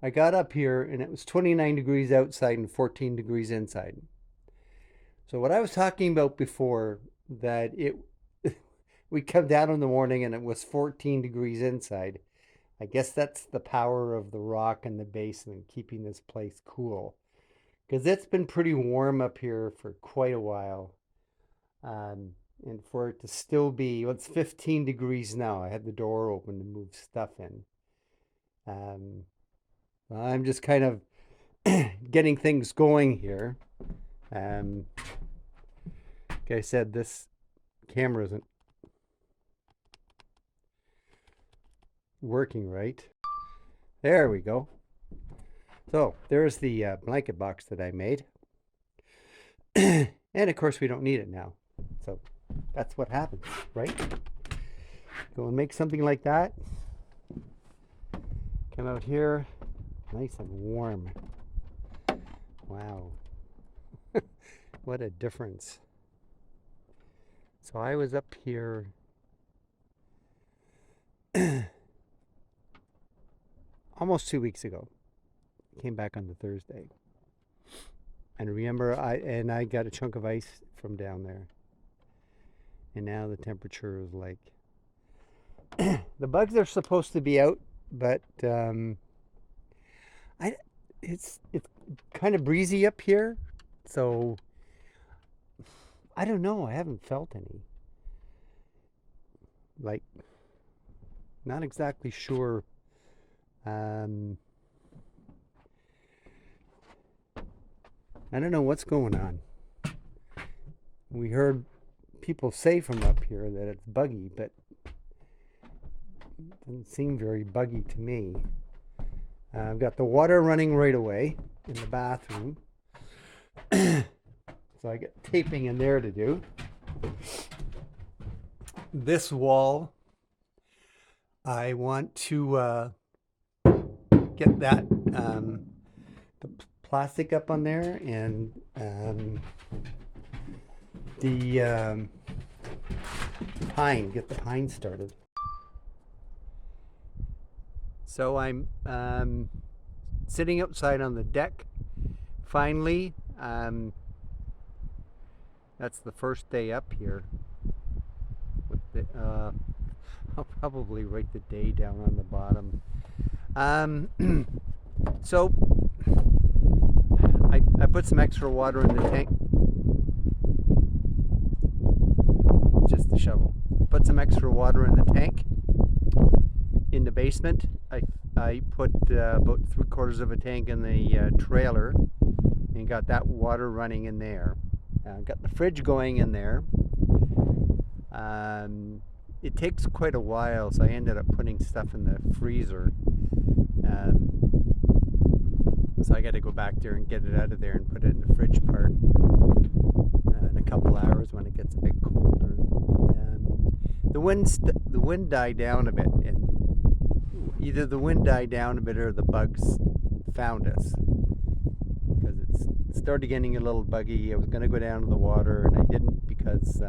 I got up here and it was 29 degrees outside and 14 degrees inside. So what I was talking about before, that it we come down in the morning and it was 14 degrees inside. I guess that's the power of the rock and the basement keeping this place cool. Because it's been pretty warm up here for quite a while. Um, and for it to still be, well, it's 15 degrees now. I had the door open to move stuff in. Um, I'm just kind of getting things going here. Like I said, this camera isn't working right. There we go. So there's the blanket box that I made. And of course we don't need it now. So that's what happens, right? Go and make something like that. Come out here, nice and warm. Wow. What a difference. So I was up here almost 2 weeks ago. Came back on the Thursday. And remember, I got a chunk of ice from down there. And now the temperature is like the bugs are supposed to be out, but it's kind of breezy up here, so I don't know. I haven't felt any. Like, not exactly sure. I don't know what's going on. We heard people say from up here that it's buggy, but it doesn't seem very buggy to me. I've got the water running right away in the bathroom. So I got taping in there to do. This wall, I want to get that the plastic up on there, and the pine, get the pine started. So I'm sitting outside on the deck finally. That's the first day up here. With the, I'll probably write the day down on the bottom. So I put some extra water in the tank. Just the shovel. Put some extra water in the tank in the basement. I put about 3/4 of a tank in the trailer and got that water running in there. Got the fridge going in there. It takes quite a while, so I ended up putting stuff in the freezer. So I got to go back there and get it out of there and put it in the fridge part in a couple hours when it gets a bit colder. The wind died down a bit, and either the wind died down a bit or the bugs found us, because it started getting a little buggy. I was going to go down to the water and I didn't, because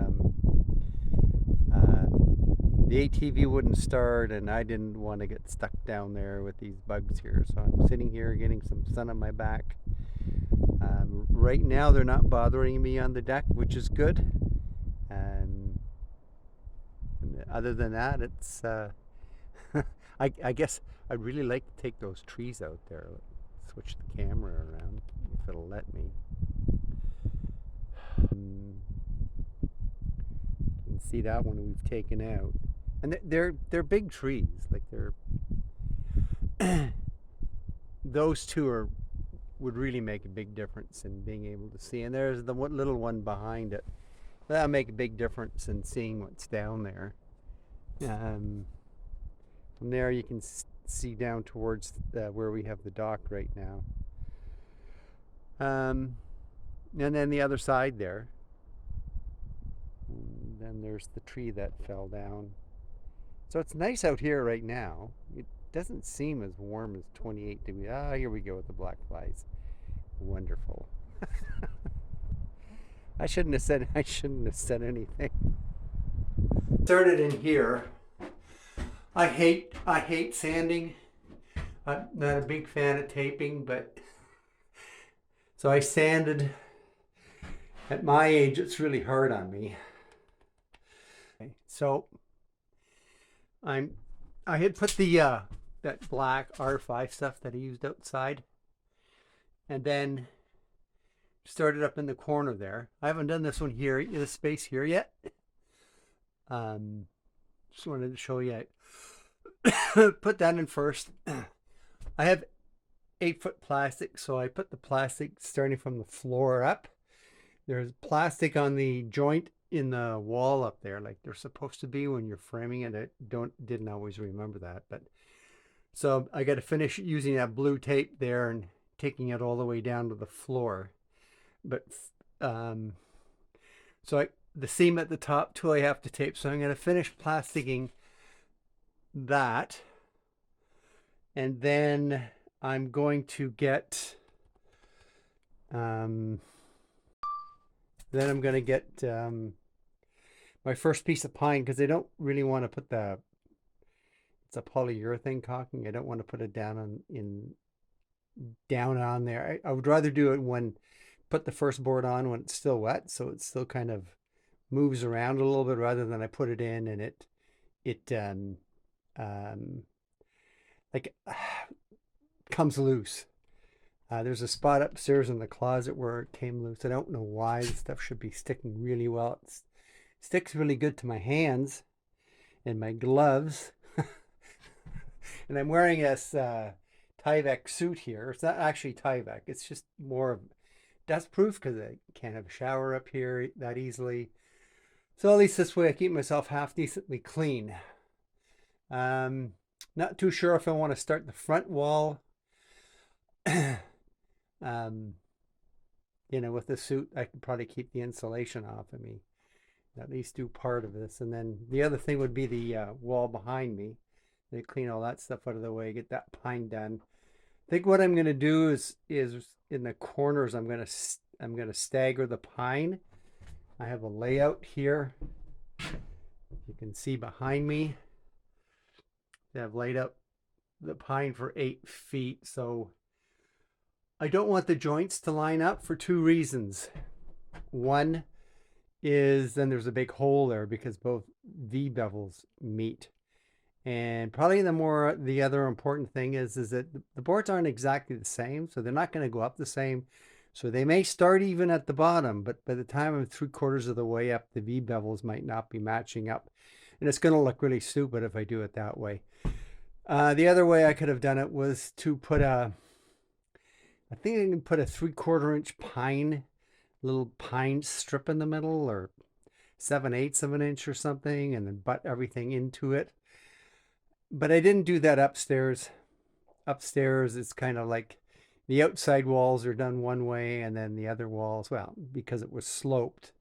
the ATV wouldn't start, and I didn't want to get stuck down there with these bugs here. So I'm sitting here getting some sun on my back. Right now they're not bothering me on the deck, which is good. Other than that, it's I guess I'd really like to take those trees out there. Switch the camera around if it'll let me. You can see that one we've taken out, and they're big trees. Like those two would really make a big difference in being able to see. And there's the one little one behind it. That'll make a big difference in seeing what's down there. From there you can see down towards where we have the dock right now. And then the other side there. And then there's the tree that fell down. So it's nice out here right now. It doesn't seem as warm as 28 degrees. Ah, here we go with the black flies. Wonderful. I shouldn't have said anything. Started in here. I hate sanding. I'm not a big fan of taping, but so I sanded. At my age, it's really hard on me. Okay, so I had put the that black R5 stuff that I used outside, and then started up in the corner there. I haven't done this one here, this space here yet. Just wanted to show you. I put that in first. I have 8-foot plastic, so I put the plastic starting from the floor up. There's plastic on the joint in the wall up there, like they're supposed to be when you're framing it. I didn't always remember that, but so I got to finish using that blue tape there and taking it all the way down to the floor. But so the seam at the top too, I have to tape. So I'm going to finish plasticking that, and then I'm going to get my first piece of pine, because I don't really want to put it's a polyurethane caulking. I don't want to put it down on there. I would rather do it put the first board on when it's still wet, so it still kind of moves around a little bit, rather than I put it in and it like comes loose. There's a spot upstairs in the closet where it came loose. I don't know why. The stuff should be sticking really well. It sticks really good to my hands and my gloves. And I'm wearing this Tyvek suit here. It's not actually Tyvek. It's just more of dust proof because I can't have a shower up here that easily. So at least this way I keep myself half decently clean. Not too sure if I want to start the front wall. With the suit, I could probably keep the insulation off of me, at least do part of this. And then the other thing would be the wall behind me. They clean all that stuff out of the way, get that pine done. I think what I'm going to do is in the corners, I'm going to stagger the pine. I have a layout here. You can see behind me. I've laid out the pine for 8 feet, so I don't want the joints to line up for 2 reasons. One is then there's a big hole there because both V bevels meet. And probably the other important thing is that the boards aren't exactly the same, so they're not going to go up the same. So they may start even at the bottom, but by the time I'm 3/4 of the way up, the V bevels might not be matching up. And it's going to look really stupid if I do it that way. The other way I could have done it was to put I think I can put a 3/4 inch little pine strip in the middle, or 7/8 of an inch or something, and then butt everything into it. But I didn't do that upstairs. Upstairs, it's kind of like the outside walls are done one way, and then the other walls, well, because it was sloped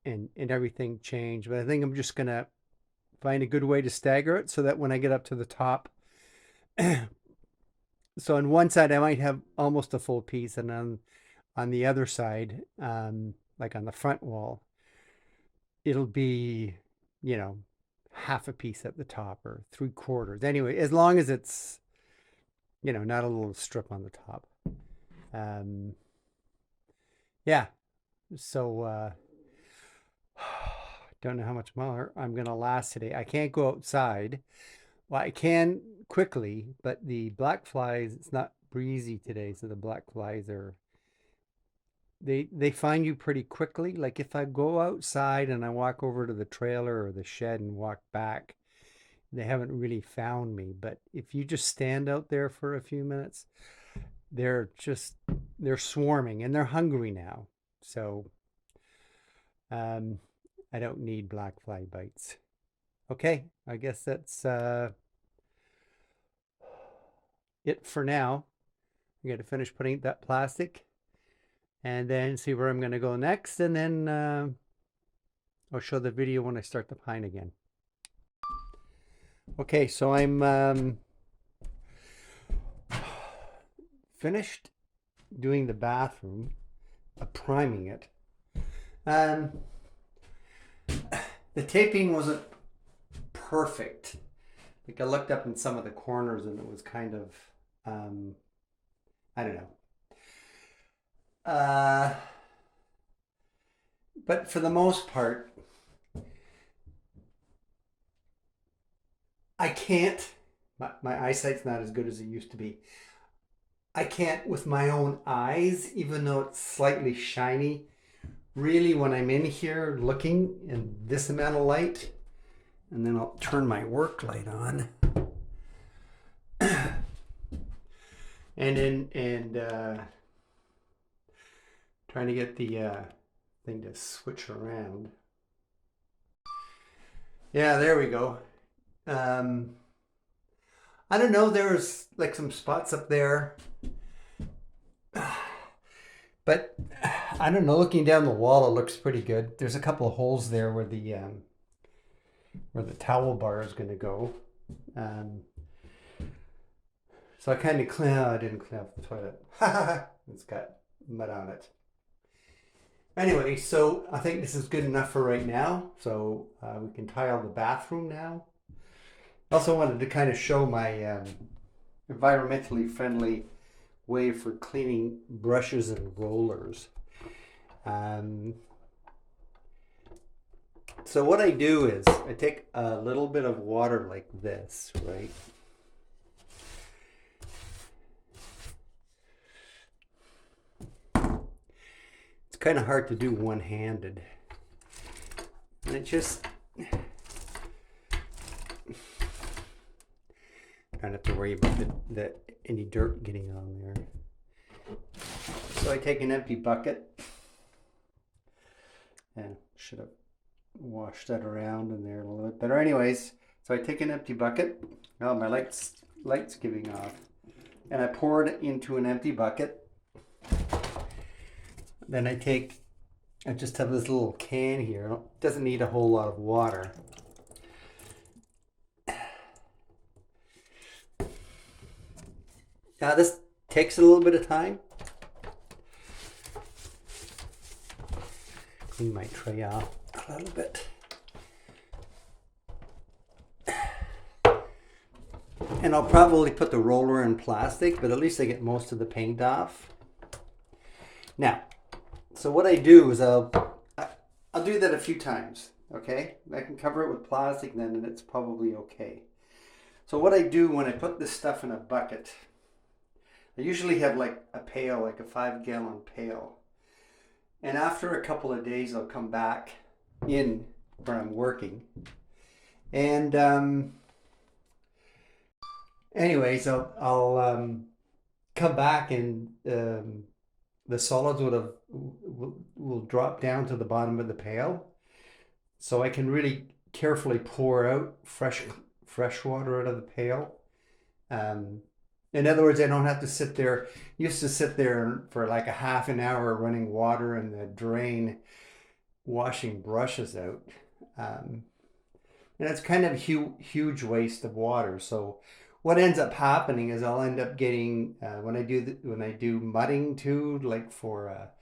and everything changed. But I think I'm just going to find a good way to stagger it so that when I get up to the top, so on one side I might have almost a full piece, and on the other side, like on the front wall, it'll be, half a piece at the top or 3/4. Anyway, as long as it's, not a little strip on the top. Yeah. So, don't know how much more I'm going to last today. I can't go outside. Well, I can quickly, but the black flies, it's not breezy today, so the black flies they find you pretty quickly. Like if I go outside and I walk over to the trailer or the shed and walk back, they haven't really found me. But if you just stand out there for a few minutes, they're swarming and they're hungry now. So I don't need black fly bites. Okay, I guess that's it for now. I got to finish putting that plastic and then see where I'm going to go next, and then I'll show the video when I start the pine again. Okay, so I'm finished doing the bathroom, priming it. The taping wasn't perfect. Like I looked up in some of the corners and it was kind of Um, I don't know. Uh, but for the most part, I can't. My eyesight's not as good as it used to be. I can't, with my own eyes, even though it's slightly shiny, really, when I'm in here looking in this amount of light, and then I'll turn my work light on. and trying to get the thing to switch around. Yeah, there we go. Um, I don't know. There's like some spots up there, but I don't know. Looking down the wall, it looks pretty good. There's a couple of holes there where the towel bar is going to go. Um, so I kind of I didn't clean up the toilet. It's got mud on it. Anyway, so I think this is good enough for right now. So we can tile the bathroom now. Also wanted to kind of show my environmentally friendly way for cleaning brushes and rollers. Um, so what I do is I take a little bit of water like this, right? It's kind of hard to do one-handed. And it just don't have to worry about any dirt getting on there. So I take an empty bucket and should have washed that around in there a little bit better. Anyways, so I take an empty bucket. Oh, my light's giving off. And I pour it into an empty bucket. Then I just have this little can here. It doesn't need a whole lot of water. Now this takes a little bit of time. Clean my tray off a little bit. And I'll probably put the roller in plastic, but at least I get most of the paint off. Now, so what I do is I'll do that a few times, okay? I can cover it with plastic then and it's probably okay. So what I do when I put this stuff in a bucket, I usually have like a pail, like a 5-gallon pail. And after a couple of days, I'll come back in where I'm working. And anyways, I'll come back and the solids will drop down to the bottom of the pail. So I can really carefully pour out fresh water out of the pail. In other words, I don't have to sit there. Used to sit there for like a half an hour running water in the drain, washing brushes out. And it's kind of a huge waste of water. So what ends up happening is I'll end up getting when I do mudding too, like for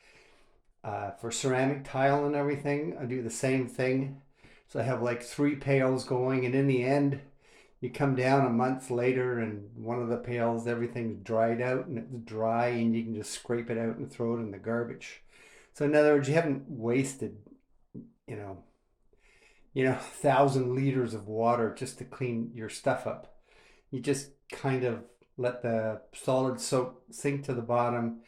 ceramic tile and everything, I do the same thing. So I have like 3 pails going, and in the end, you come down a month later and one of the pails, everything's dried out and it's dry and you can just scrape it out and throw it in the garbage. So in other words, you haven't wasted, you know, 1,000 liters of water just to clean your stuff up. You just kind of let the solid soap sink to the bottom,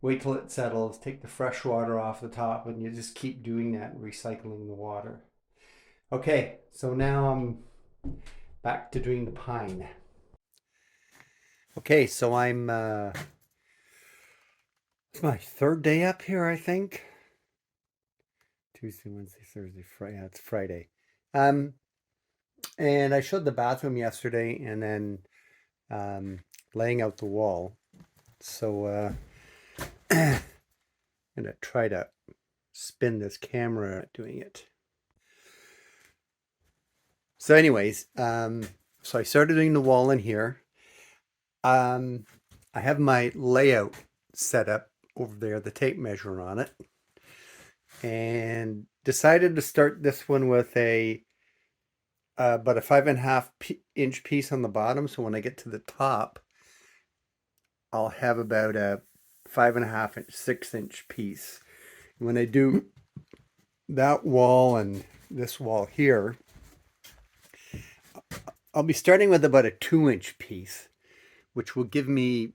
wait till it settles, take the fresh water off the top, and you just keep doing that and recycling the water. Okay, so now I'm back to doing the pine. Okay, so I'm it's my 3rd day up here, I think. Tuesday, Wednesday, Thursday, Friday. Yeah, it's Friday. And I showed the bathroom yesterday and then laying out the wall. So I'm gonna try to spin this camera doing it. So anyways, so I started doing the wall in here. I have my layout set up over there, the tape measure on it, and decided to start this one with about a 5.5 inch piece on the bottom. So when I get to the top, I'll have about a 5.5 inch, 6 inch piece. When I do that wall and this wall here, I'll be starting with about a 2 inch piece, which will give me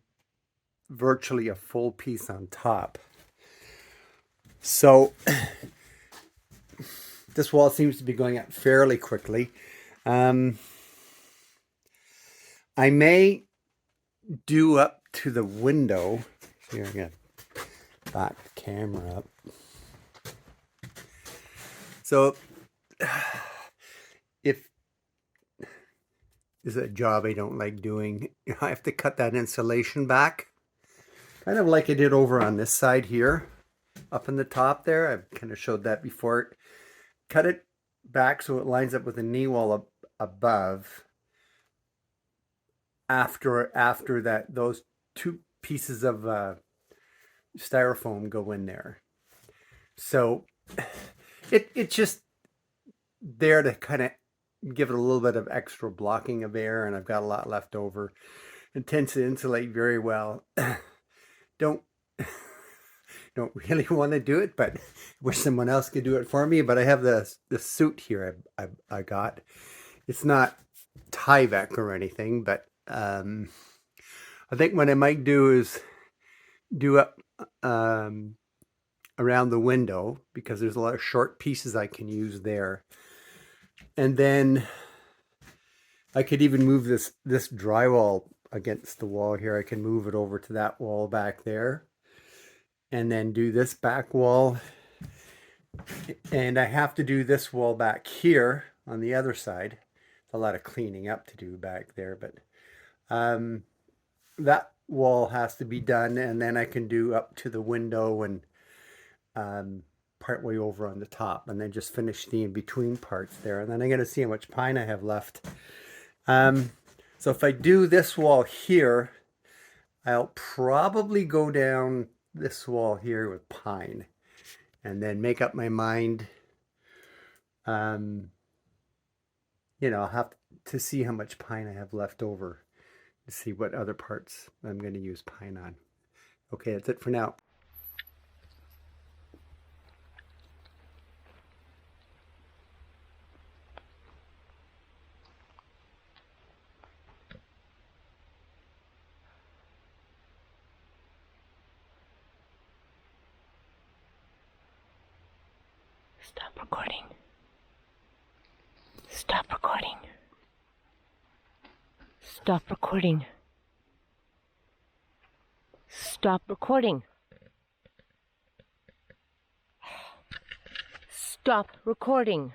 virtually a full piece on top. So this wall seems to be going up fairly quickly. I may do up to the window. Here, I'm going to back the camera up. So if this is a job I don't like doing, I have to cut that insulation back, kind of like I did over on this side here, up in the top there. I kind of showed that before. Cut it back so it lines up with the knee wall above. After that, those two pieces of styrofoam go in there. So it's just there to kind of give it a little bit of extra blocking of air, and I've got a lot left over. It tends to insulate very well. Don't really want to do it, but wish someone else could do it for me. But I have the suit here I got. It's not Tyvek or anything, but I think what I might do is do up around the window, because there's a lot of short pieces I can use there. And then I could even move this drywall against the wall here. I can move it over to that wall back there, and then do this back wall. And I have to do this wall back here on the other side. A lot of cleaning up to do back there, but that wall has to be done, and then I can do up to the window and part way over on the top, and then just finish the in-between parts there. And then I'm going to see how much pine I have left. So if I do this wall here, I'll probably go down this wall here with pine, and then make up my mind. You know, I'll have to see how much pine I have left over to see what other parts I'm going to use pine on. Okay, that's it for now. Stop recording. Stop recording. Stop recording. Stop recording. Stop recording.